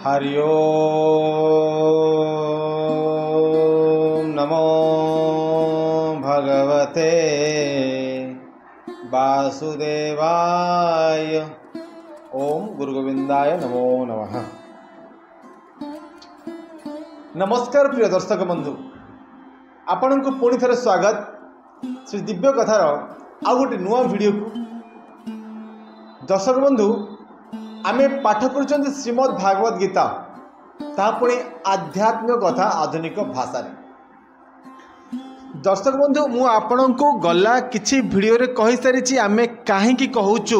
हरि ओम नमो भगवते वासुदेवाय। ओम गुरु गोविंदाय नमो नमः। नमस्कार प्रिय दर्शक बंधु, आपण को पुणी थे स्वागत श्री दिव्य कथार आ गोटे नुआ वीडियो को। दर्शक बंधु, आमे पाठ कर श्रीमद् भागवत गीता, ता पुणी आध्यात्मिक कथा आधुनिक भाषा रे। दर्शक बंधु, मु आपण को गला किछि वीडियो रे कहि सारिछि आमे काहे की कहूचु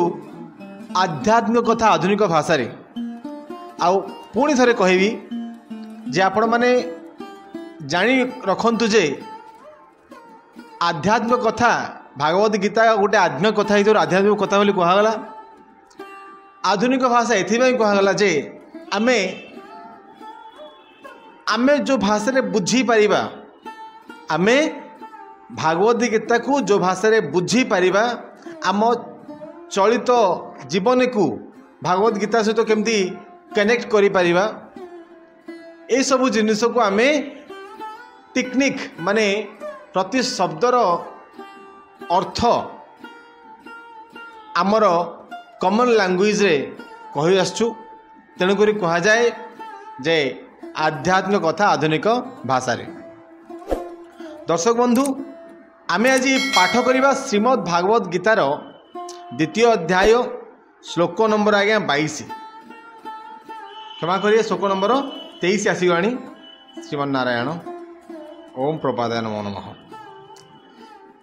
आध्यात्मिक कथा आधुनिक भाषा रे। आ पुणी थरे कहबी जे आपण माने जानी रखंतु जे आध्यात्मिक कथा भागवत गीता गोटे आध्यात्मिक कथा ही आध्यात्मिक कथा बोली कहगला। आधुनिक भाषा एथिबाई कहगला जे आमे जो भाषा रे बुझी परिबा, आमे भागवत गीता को जो भाषा रे बुझी परिबा, आम चलित जीवन को भागवत गीता सहित केमती कनेक्ट करि परिबा, ए सब जिनिस को आमे टेक्निक माने प्रति शब्दर अर्थ आमर कॉमन लैंग्वेज रे कहि आसछु। तेणुक कह जाए जे आध्यात्मिक कथा आधुनिक भाषा रे। दर्शक बंधु, आमे आज पाठ करिबा श्रीमद् भागवत गीतार द्वितीय अध्याय श्लोक नंबर आज्ञा 22। क्षमा करिए, श्लोक नंबर 23 आसीगाणी। श्रीमन्नारायण। ओम प्रपादाय नमो नमः।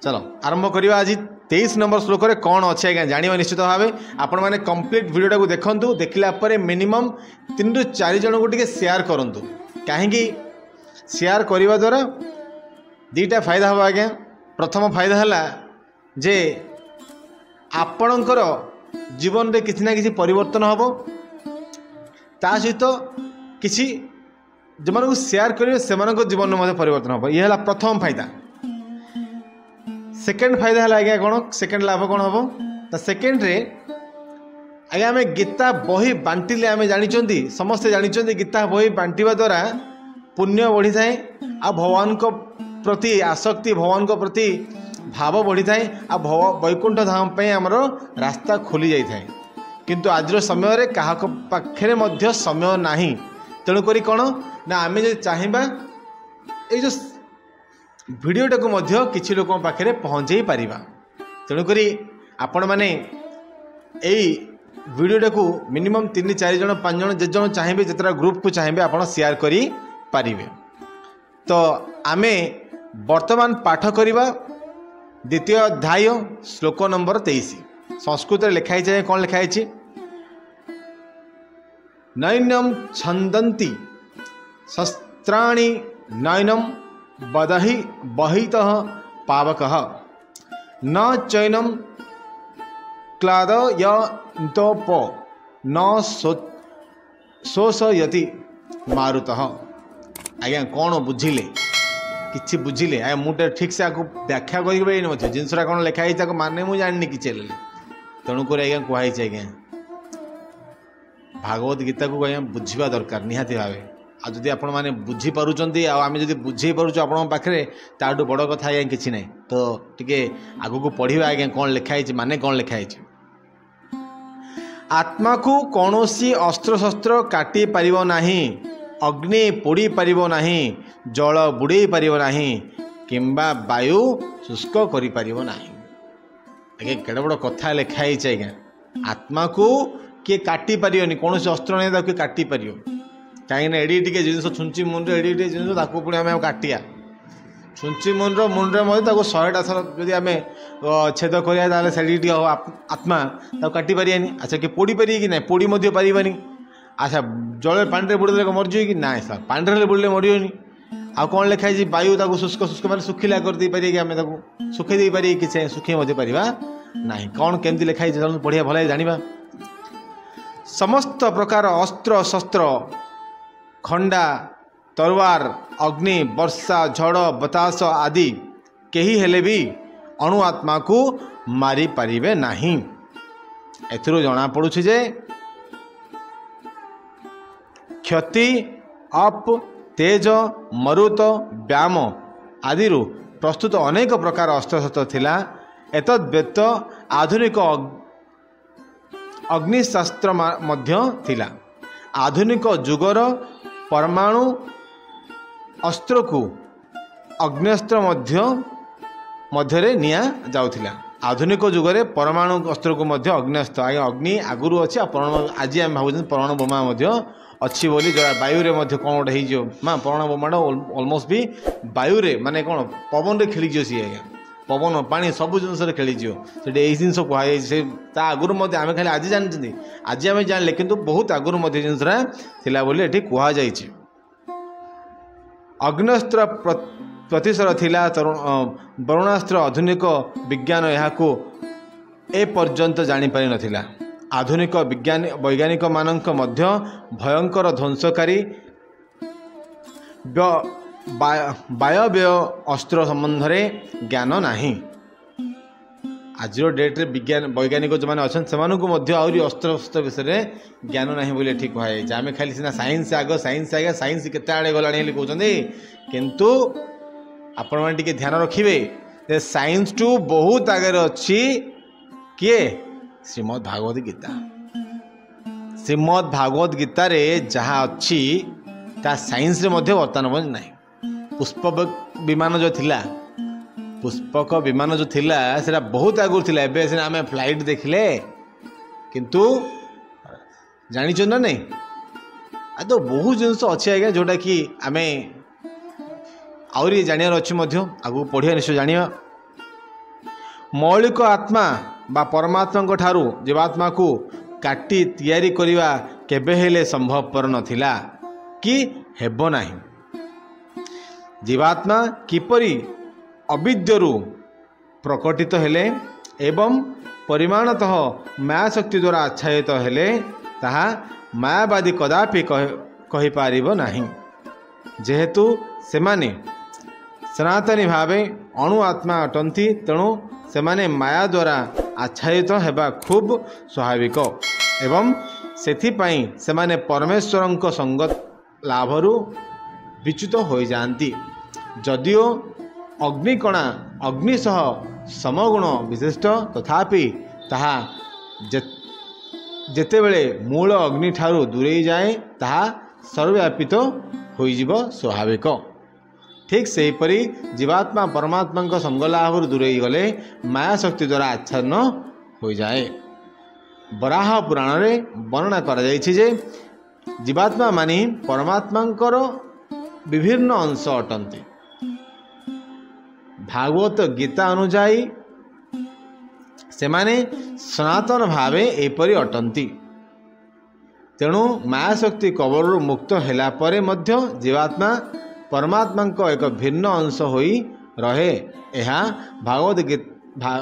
चलो आरंभ करिबा। आज 23 नंबर श्लोक रे कौन अच्छे आज्ञा जानिबा निश्चित भाव। आपण मैंने कंप्लीट वीडियोटा को देखंतु, देखला परे मिनिमम 3 ରୁ 4 जन को टिके शेयर करंतु। काहेकि शेयर करिबा द्वारा दीटा फायदा हो आज्ञा। प्रथम फायदा हला जे आपणकर जीवन रे किछि ना किछि परिवर्तन होबो, ता सहित किछि जमान को शेयर करिवे सेमानक जीवन में परिवर्तन होबो। ये हला प्रथम फायदा। सेकेंड फायदा है आज्ञा कौन, सेकेंड लाभ कौन हम तो सेकेंड रे आज्ञा आम गीता बही बांटिले आम जानी समस्ते जानी गीता बही बांटिवा द्वारा पुण्य बढ़ी थाए, आ भगवान को प्रति आसक्ति भगवान को प्रति भाव बढ़ी थाए, आ वैकुंठ धाम पे आमर रास्ता खोली जाए थाए। किंतु आज समय रे कहा पाखरे मध्य समय नाही। तेणुक कौन ना आम जो चाहिए ये जो वीडियोटा को मध्य किछि लोकों पाखे पहुँचे पारिबा। तेणुक आपण मैंने यही वीडियोटा को मिनिमम 3 ରୁ 4 जन 5 जन जे जन चाहिए जितना ग्रुप को चाहिए आप शेयर करि पारिबे। तो आमे वर्तमान पाठ करिबा द्वितीय अध्याय श्लोक नंबर 23। संस्कृत लिखाई जाए कौन लिखाई? नैनम छंदंती शस्त्राणि नैनम बदहि बहितः पावकः न चैनम क्लादयन्तोप न शोषयति मारुतः। आज्ञा कौन बुझिले? किछि बुझिले? आज्ञा मुझे ठीक से आपको व्याख्या कर जिनसा कौन लिखाई माने मुझे जानी कि तेणुक आज्ञा कहुई आज्ञा भागवत गीता को आज्ञा बुझा दरकार निहाती भावे। आ जदि आपण माने बुझी पारुचंदी आम जदि बुझे पारुछ आपण पाखरे ताठू बड़ कथा आज्ञा किछि नै। तो टिके आगु को पढ़िबा आज्ञा कौन लिखाई माने कौन लिखाई? आत्मा को कौनसी अस्त्र शस्त्र काटी पारिबो नाही, अग्नि पोड़ी पारिबो नाही, जल बुड़े पारिबो नाही, किंबा वायु शुष्क करि पारिबो नाही। आज्ञा केडे बड़ कथा लिखाई आज्ञा। आत्मा को किए काटी पारियोनी, कौनसी अस्त्र नहीं ताकि काटी पारियो। कहीं एडी टे जिन छुंची मुंड एडी टे जिन पुणी आम काटिया छुंची मुंड मुंड्रे 100टा थर जदि आम छेद करा से आत्मा काटी पारियानी। अच्छा कि पोड़ी पारि कि ना? पोड़ी पारिबानी। अच्छा जल पानी बुड़े मरजी कि ना? सर पानी बुड़े मरियोनी। आ कौन लिखाई? वायु शुष्क शुष्क मैंने सुखिला कर दे पारे कि आम सुखे दे पारे कि सुखे पारिबा नहीं। कौन केमती लिखाई बढ़िया भल जानिबा। समस्त प्रकार अस्त्र शस्त्र खंडा तरवार अग्नि वर्षा झड़ बतास आदि केही हेले भी अणु आत्मा को मारी पारिबे नहीं। एथिरो जना पड़ुछि जे क्षति अप तेज मरुत व्याम आदि प्रस्तुत अनेक प्रकार अस्त्रशस्त्र थिला। एतद् व्यतीत आधुनिक अग्निशास्त्र मध्य थिला। आधुनिक जुगर परमाणु अस्त्र को अग्न्यस्त्र मध्यरे निया जाउथिला। आधुनिक जुगरे परमाणु अस्त्र को मध्य अग्न्यस्त्र अग्नि आगुरु अच्छी आज आम भाव परमाणु बोमा अच्छी बोली जो वायु रे मध्य कौन गोटे हो परमाणु बोमाटा ऑलमोस्ट भी वायु रे माने कौन पवन रे खेली सी आज्ञा पवन पानी सब जिनस खेली से जिनस कहुई आगुरी आम खाली आज जानते आज आम जानले किंतु बहुत आगुरी जिनसा थिला बोली एठी कहा जायछि। अग्न्यस्त्र प्रतिशर थिला वरुणास्त्र आधुनिक विज्ञान यहाकू ए पर्यंत जानी पारि नथिला। आधुनिक वैज्ञानिक मानक मध्य भयंकर ध्वंसकारी वायव्य अस्त्र संबंध में ज्ञान नाही। आज डेट्रे विज्ञान वैज्ञानिक जो मैंने अच्छा से आहरी अस्त्र शस्त्र विषय ज्ञान ना बोले ठीक कहुए आम खाली सीना साइंस आग साइंस आगे साइंस केते आड़े गला कहते किंतु आपण मैंने टिके ध्यान रखिए साइंस टू बहुत आगे अच्छी किए श्रीमद् भागवत गीता। श्रीमद् भागवत गीता रे जहाँ अच्छी ता साइंस रे मध्य वर्तमान ना। पुष्पक विमान जो थिला पुष्पक विमान जो थिला सेटा बहुत आगुर थिला। एबे सिना आमे फ्लाइट देखले किंतु जानिछ ना नहीं आ तो बहुत जिनस अच्छे आज्ञा जोटा कि आमे आउरी जानियार अच्छी मध्य आगु पढ़िया निश्चय जानिया। मौलिक आत्मा बा परमात्मा ठारू जीवात्मा को काटी तैयारी करिवा केबे हेले संभवपर नथिला कि हेबो नाही। जीवात्मा किपरि अविद्यरु प्रकटित हेले एवं परिमाणतः माया शक्ति द्वारा आच्छादित हेले ताहा मायावादी कदापि कहि पारिबो नाही। जेहेतु सेमाने सनातनी भावे अणु आत्मा अटंती तेणु सेमाने माया द्वारा आच्छादित हेबा खूब स्वाभाविक एवं सेथिपाई सेमाने परमेश्वरंक संगत लाभरु विच्युत हो जाती। जदिओ अग्निकणा अग्नि सह समगुण विशिष्ट तथापि ताहा जेतेबेले मूल अग्नि ठारू दूरे जाए ताहा सर्वव्यापित होइजिबो स्वाभाविक। ठीक से परी जीवात्मा परमात्मा संगलाभ दूरे गले माया शक्ति द्वारा आच्छादन हो जाए। बराह पुराण रे वर्णना करा जायछि जे जीवात्मा मानी परमात्मांकर विभिन्न अंश अटंती। भागवत गीता अनुजाई सेमाने सनातन भावे एपरी अटंती। तेणु माया शक्ति कबलरू मुक्त होला परे मध्य जीवात्मा परमात्मा को एक भिन्न अंश होई रहे। यह भागवत गीता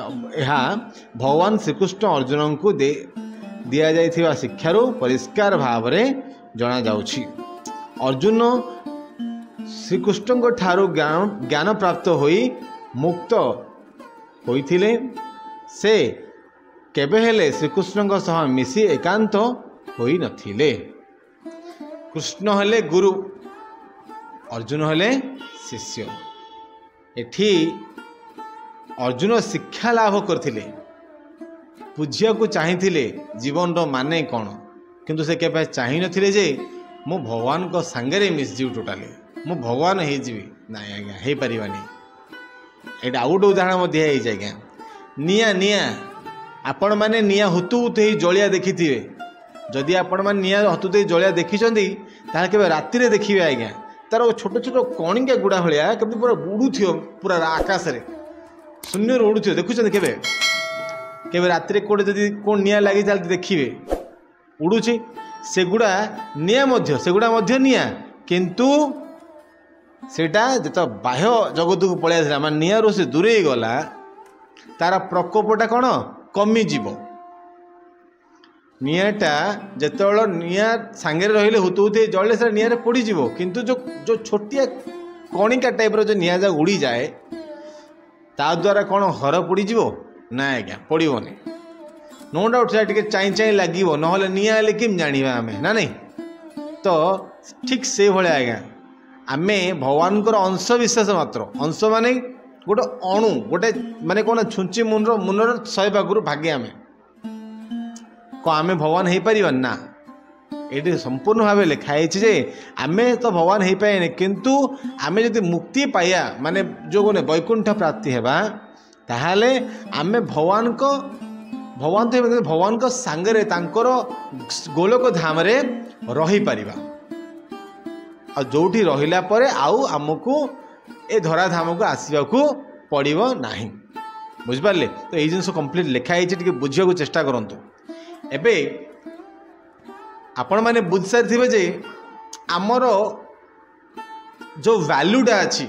भगवान श्रीकृष्ण अर्जुन को दिया जाइथिबा शिक्षारू परिष्कार भाव में जना जाउछि। अर्जुन श्रीकृष्ण को ठारू ज्ञान प्राप्त होई मुक्त होइथिले से केबे हेले श्रीकृष्ण को सह मिसी एकांत होई नथिले। कृष्ण हेले गुरु अर्जुन हेले शिष्य। एठी अर्जुन शिक्षा लाभ करथिले बुझिया को चाहिथिले जीवन रो माने कौन किंतु से केबे चाहि नथिले जे मु भगवान को संगे मिसजिव टोटाली मु भगवान हो जीवी ना आज्ञा हो पारानी। एटा आउ गोटे उदाहरण आज्ञा निया निया आपण मैंने निया हुतु हुतु जलिया देखी थे। जदि आपण मैंने निया हुतु जलिया देखी के राति देखिए आज्ञा तार छोट छोट कणिका गुड़ा भाया कभी पूरा उड़ू पूरा आकाश में शून्य उड़ू देखुं के राति कौटे जदि कौन निया लगी चलती देखिए उड़ूची सेगुड़ा निया सेगुड़ा निया किंतु सेटा जो बाह्य जगत को पलि आसा मान निया से दूरे गला तार प्रकोपटा कौन कमिजीव। निआटा जिते निआ सांगे रही हुतु हुतु जल्ले से निआरे पड़ीज किंतु जो जो छोटिया कणिका टाइप जो निआ जा उड़ी जाए ता द्वारा कौन हर पड़ीज ना आज्ञा पड़ोनी। नो डाउट से चाई चाई लगे ना निआ हेल्ले कि जाना आम ना नहीं तो ठीक से भाया आज्ञा आमे भगवान अंश विशेष मात्र अंश माने गोटे अणु गोटे माने कौन छुंची मुनर 100 भागरू भागे आमे कौन आमे भगवान हो पार ना ये संपूर्ण भाव लिखाई जे आमे तो भगवान हो पाए किंतु आमे जदि मुक्ति पाया माने जो गोने वैकुंठ प्राप्ति हेबा ताहाले आमे भगवान तो भगवान को सांगरे तांकर गोलोक धाम रे रही पारिबा और जोठी रहिला परे आउ आमको ए धरा धाम को आसवा को पड़ो नाही बुझिपारे। तो ये जिन कंप्लीट लिखाई बुझा को चेष्टा करंतु। एबे आपण माने बुझ सारी जे आमर जो वैल्यूटा अच्छी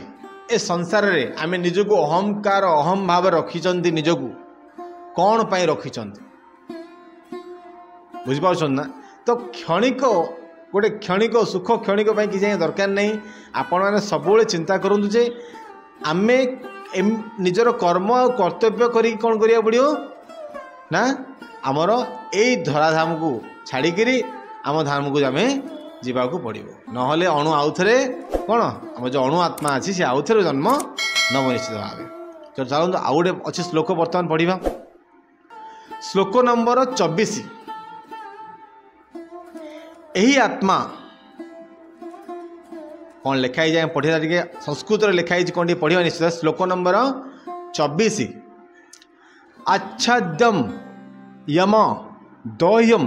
ए संसार रे आमे निजको अहंकार अहम भाव रखिचंती निजको कौन पाई रखिचंती बुझिपार ना। तो क्षणिक गोटे क्षणिक सुख क्षणिक किसी दरकार नहीं आपण मैंने सब चिंता करूँ जे आमे निजर कर्म और कर्तव्य करी कौन करिया पड़ियो ना आमर यही धराधाम को छाड़िकी आम धाम को आम जावाक पड़ो नहले अणु आउ थे कौन आम जो अणु आत्मा अच्छी सी आउ थे जन्म नव निश्चित भाव। तो चलते आउ गए अच्छे श्लोक बर्तमान पढ़ा श्लोक नंबर 24 यही आत्मा कौन लिखाई जाए पढ़ा टे संस्कृत लिखाई कौन टे पढ़ा निश्चित श्लोक नंबर 24 आच्छाद्यम यम दह्यम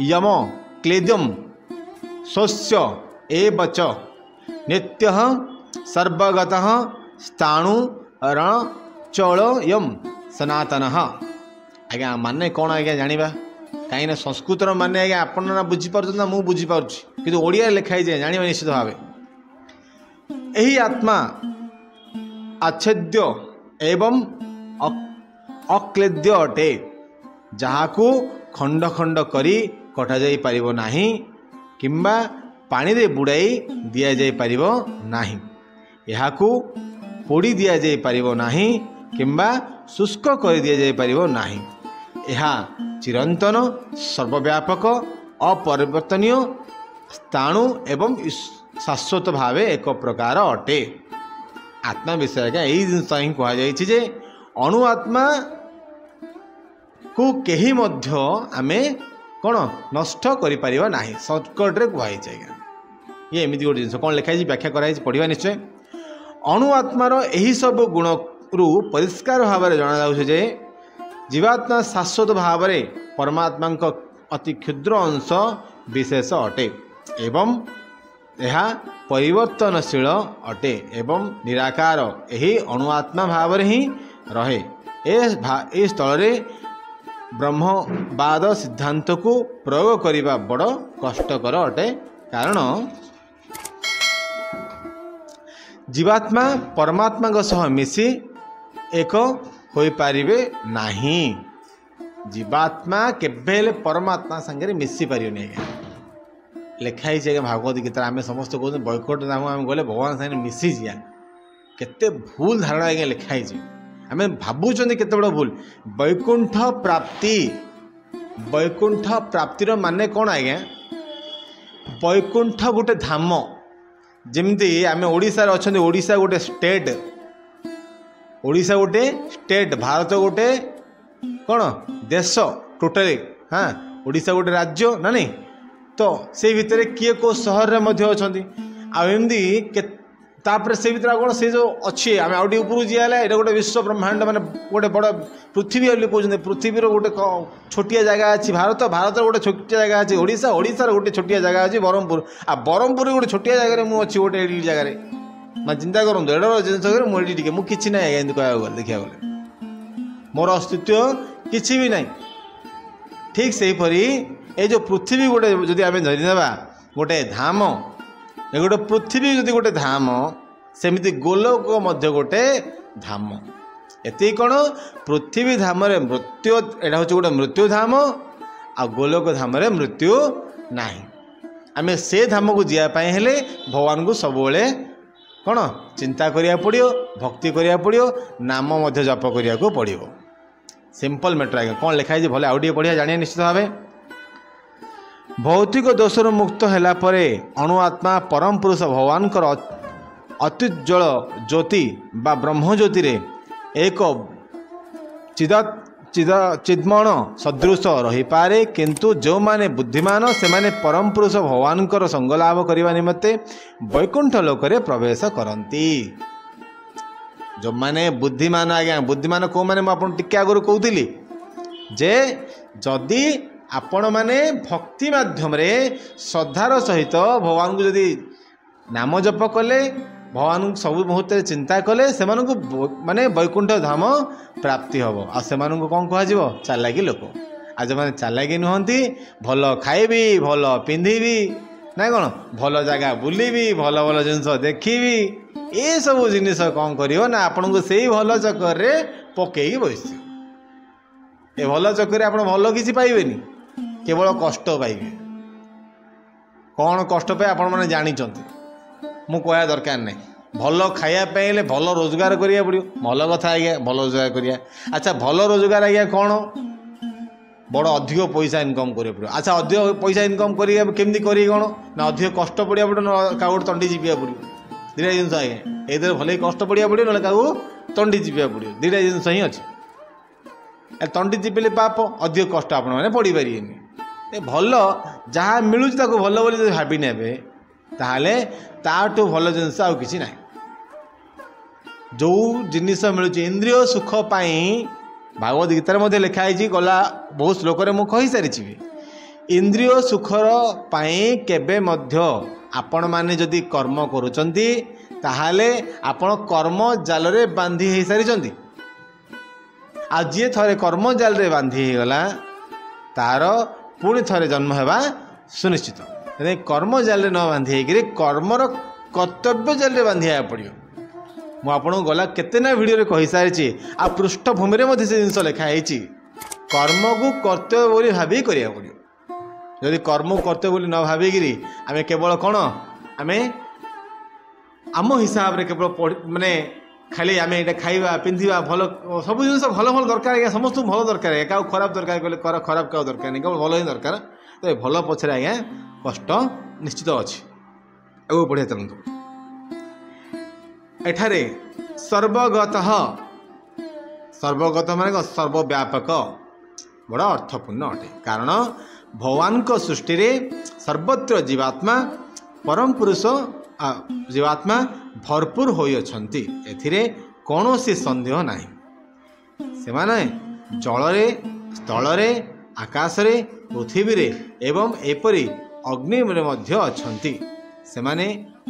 यम क्लेद्यम स्वस्य एवच नित्य सर्वगतः स्थाणु रण चलयम सनातन। आज्ञा माने कौन आज्ञा जानिबा कहीं संस्कृत माने आज्ञा आपण ना बुझीपार ना मु बुझीपार कि ओडिया लिखाई जाए जाना निश्चित भाव। यही आत्मा अच्छेद्य एवं अक्लेद्य अटे जहाँ को खंड खंड करी कटा जाई परिबो नाही किंबा पानी रे बुड़ाई दिया जाई परिबो नाही याकू पोड़ी दिया जाई परिबो नाही किंबा शुष्क कर दिया जाई परिबो नाही। यह चिरंतन सर्वव्यापक अपरिवर्तनीय स्थाणु एवं शाश्वत भाव एक प्रकार अटे। आत्मा विषय का यही जिन हिं कहुचे अणु आत्मा को केही मध्य आमे कौन नष्ट करि परिबा नाही सर्टकट रे कहुई ये एमती गोटे जिन कौन लिखाई व्याख्या कराई पढ़ा निश्चय। अणु आत्मार यही सब गुण रु परिष्कार भाव में जना जाउछे जे जीवात्मा शाश्वत भाव में परमात्मा अति क्षुद्र अंश विशेष अटे एवं यह परिवर्तनशील अटे एवं निराकार यही अणुआत्मा भाव ही रहे। ए स्थल में ब्रह्मवाद सिद्धांत को प्रयोग करने बड़ कष्टकर अटे कारण जीवात्मा परमात्मा सह मिसी एक हो पारिबे नाही। जीवात्मा केबेले परमात्मा संगे मिसी पारियो नहीं लिखाई है भागवत गीता आम समस्त कहते बैकुंठ धाम आम गले भगवान सागर मिसी जा केते भूल धारणा आज्ञा लिखाई आम भावुं केते बड़ भूल। वैकुंठ प्राप्तिर माने कौन आज्ञा वैकुंठ गोटे धाम जमती आम ओडिशा अच्छा ओडिशा गोटे स्टेट ओडिशा गोटे स्टेट भारत गोटे कौन देश टोटाली हाँ ओडिशा गोटे राज्य ना नहीं तो से भितर किए को सहर रे मध्य अछंती आमती तापर से भितर कौन से जो अच्छी आम आउटी ऊपर जीला ये गोटे विश्व ब्रह्मांड माने गोटे बड़ पृथ्वी बोली कहते पृथ्वीर गोटे छोटिया जगह अच्छी भारत भारत गोटे छोटिया जगह अच्छी ओडिशा ओडिशार गोटे छोटिया जगह अच्छी ब्रह्मपुर आ ब्रह्मपुर गोटे छोटिया जगह मुझे गोटे एडी जगह मैं चिंता करूँ एडर जिन मुझे मुझे ना कह गले देखा गले मोर अस्तित्व किसी भी नहीं। ठीक से ये जो पृथ्वी गोटे जदि आम धरीने गोटे धाम ये गोटे पृथ्वी जदि गोटे धाम सेमती गोलोक मध्य गोटे धाम एति कौन पृथ्वी धाम मृत्यु एटा हूँ गोटे मृत्यु धाम आ गोलोक धाम मृत्यु नाही। आम से धाम को जावाई हेले भगवान को सब कौन चिंता करिया पड़ियो भक्ति करिया पड़ियो नाम मध्य जप करिया को पड़ियो सिंपल मैटर आज्ञा कौन लिखाई भले आउ टे पढ़िया जानिए निश्चित भाव। भौतिक दोषर मुक्त होला परे अणु आत्मा परम पुरुष भगवानकर अत्युज्वल ज्योति बा ब्रह्म ज्योति रे एक चिद्मण सदृश रही पारे। किंतु जो माने बुद्धिमान से माने परम पुरुष भगवानकर संग लाभ करने निमत्ते वैकुंठ लोकरे प्रवेश करती। जो माने बुद्धिमान आज्ञा बुद्धिमान को माने आपन टिके आगुरी कहूली जे जदि आपण माने भक्ति माध्यम रे श्रद्धार सहित भगवान को जदि नाम जप कले भगवान सब मुहूर्त चिंता कले से माने वैकुंठ धाम प्राप्ति हम आ से कौन कह चालाकी लोक। आज मैंने चालाकी नुहति भल खाइबी भल पिंधिबी ना कौन भल जगह बुलबी भल भल जिनस देखी ये सब जिनिस कौन कर ना आपन को से भल चक्कर पकईकी बस ये भल चक्कर आप भल किसी पाइबेनी केवल कष्ट पाइबे। कौन कष्ट पाए आपण मैंने जानी मु कह दरकार नहीं भल खायापे भल रोजगार करिया पड़ो भल कथा आज्ञा भल रोजगार करिया। अच्छा भल रोजगार आज्ञा कौन बड़ अधिक पैसा इनकम करिया पड़ो। अच्छा अधिक पैसा इनकम करिया केमती करी कौन ना अधिक कष्ट पड़िया पड़ो ना क्या तंडी चिपिया पड़ो दुटा जिन आज्ञा ये भले कष्ट पड़िया पड़ो ना क्या तंडी चिपिया पड़ो दुटा जिन ही अच्छे। तंडी चिपिले पाप अधिक कष्ट आपण मैंने पड़ पारे भल जहाँ मिलूँ भल बोली भावी ने ताहले ताठू भल जिनस आउ किसी ना जो जिनिस मिलूँ इंद्रिय सुख पाई भागवत गीतार मध्य लिखाई गला बहुत श्लोक मुझे कही सारी इंद्रिय सुखर पाई केबे मध्य आपण माने जदि कर्म करुचंती ताहाले आपण कर्म जाल रे बांधी हो सारी आ जी थरे कर्म जाल रे बांधी हो गला तार पुणी थरे जन्म होगा सुनिश्चित। कर्म जाल न बांधी कर्मर कर्तव्य जाल बांधा पड़ो। मुझे गला केतना वीडियो कही सारी आ पृष्ठभूमि में से जिन लिखाई कर्म को कर्तव्य बोली भावी करिया पड़ो। जदि कर्म कर्तव्य बोली न भाविकी आम केवल कौन आम आम हिसाब रे केवल माने खाली आम ये खाइबा पिंधिबा भल सब जिन भल भल दरकार आज्ञा समस्त भल दरकार है क्या खराब दरकार कहले खराब क्या दरकार नहीं केवल भल ही दरकार। तो ये भल पछरे आज्ञा कष्ट निश्चित अच्छी आगे बढ़िया चलते एठारे सर्वगत सर्वगत माने सर्वव्यापक बड़ा अर्थपूर्ण अटे। कारण भगवान को सृष्टि रे सर्वत्र जीवात्मा परम पुरुष जीवात्मा भरपूर होई अछंती एथिरे कौनसी संदेह नहीं। से माने जल रे स्थल रे आकाश रे पृथ्वी रे एवं एपरी अग्नि रे मध्य अछंती से माने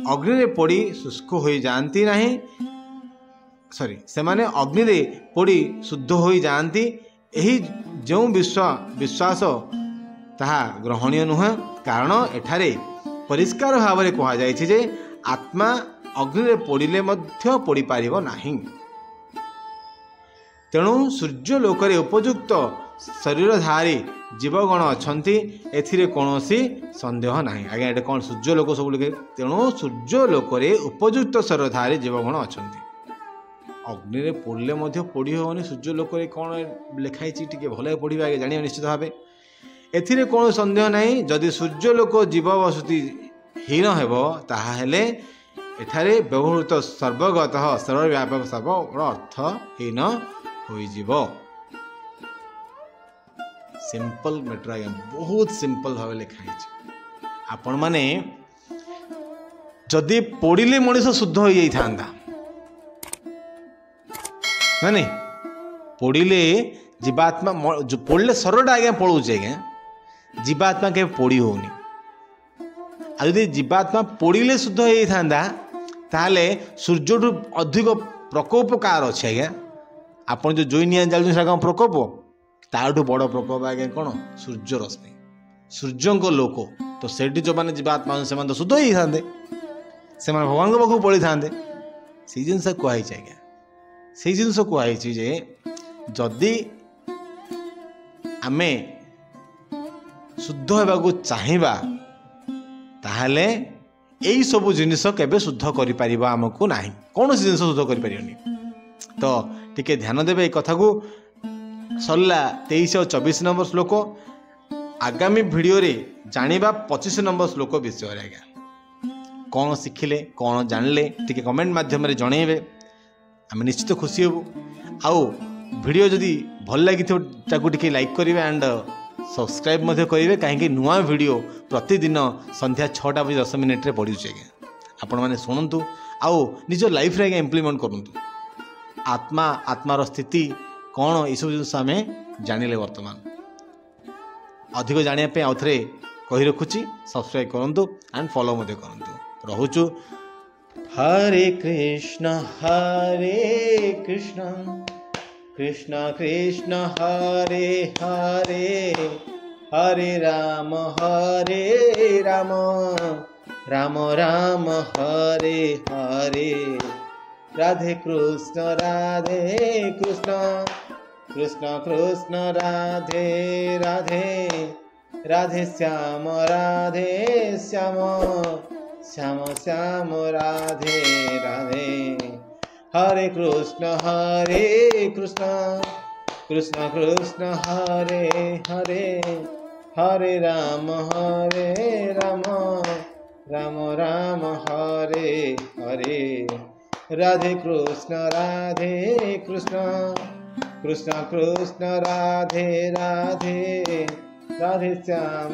अग्नि रे पोड़ी शुष्क हो जाती नहीं सॉरी से माने अग्नि रे पोड़ी शुद्ध हो जाती यही जो विश्वास ताहा ग्रहणीय नुह। कारण एठारे परिष्कार भाव में कह जाए आत्मा अग्नि रे पोड़िले मध्य पोड़ी पारिबो नाही। तेणु सूर्य लोकरे उपयुक्त शरीरधारी जीवगण अछंती एथिरे कौनसी संदेह नाही। आज्ञा ये कौन सूर्य लोक सब लिखे तेणु सूर्य लोकरे उपयुक्त शरीरधारी जीवगण अछंती अग्नि रे पोड़िले मध्य पोड़ी होनी सूर्य लोकरे कौन लिखाई टिके भले पढ़ा आगे जानिए निश्चित भाव एथिरे कौन संदेह नहीं। जदि सूर्य लोक जीव वसति हीन हेबो ताहाले एठारे व्यवहृत सर्वगत सर्वव्यापक सब अर्थहीन हो। सिंपल मैटर आज्ञा बहुत सिंपल भाव लिखाई आपण माने जदि पोड़िले मनीष शुद्ध हो जाता ना नहीं पोड़िले जीवात्मा पोड़िले शरीरटा आज्ञा पड़ोचे आज्ञा जीवात्मा के पोड़ी होनी। आदि जीवात्मा पोड़िले शुद्ध हो जाता ताहले सूर्यठू अधिक प्रकोप कार अच्छे आज्ञा आपन जो जोई निया जालुन सेटा प्रकोप ताठू बड़ प्रकोप आज्ञा कौन सूर्य रश्मि सूर्य लोक। तो सेठी जो मैंने जीवात्मा से तो शुद्ध ही था से भगवान को पाखु पड़ी था से जिनस कहुई आज्ञा से जिनस कहुई जे जदि आमे शुद्ध होगा चाहिबा ताहले यही सब जिनिस केबे शुद्ध करि परिबा हमको नाही कौन जिनिस शुद्ध करि परियोनी। तो टिके ध्यान देबे ए कथा को सरला 23 और 24 नंबर श्लोक आगामी वीडियो रे जानिबा 25 नंबर श्लोक विषय आज्ञा कौन शिखिले कौन जानले टिके कमेंट माध्यम जनइबे आम निश्चित खुशी हबू। आउ वीडियो जदि भल लगी टिके लाइक करेंगे एंड सब्सक्राइब करेंगे कहीं नुआ वीडियो प्रतिदिन संध्या 6:10 पड़ू आज्ञा आपण मैंने शुणु आउ निज लाइफ रे इम्प्लीमेंट करूँ। आत्मा आत्मार स्थिति कौन ये सब जिन आम जानिले वर्तमान अधिक जानापी आउ थे कही रखुची सब्सक्राइब करूँ एंड फॉलो करूँ रोचु। हरे कृष्ण कृष्ण कृष्ण हरे हरे हरे राम राम राम हरे हरे राधे कृष्ण कृष्ण कृष्ण राधे राधे राधे श्याम श्याम श्याम राधे राधे हरे कृष्ण कृष्ण कृष्ण हरे हरे हरे राम राम राम हरे हरे राधे कृष्ण कृष्ण कृष्ण राधे राधे राधे श्याम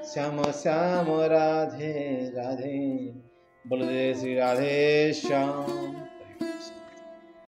श्याम श्याम राधे राधे बोल जय श्री राधे श्याम।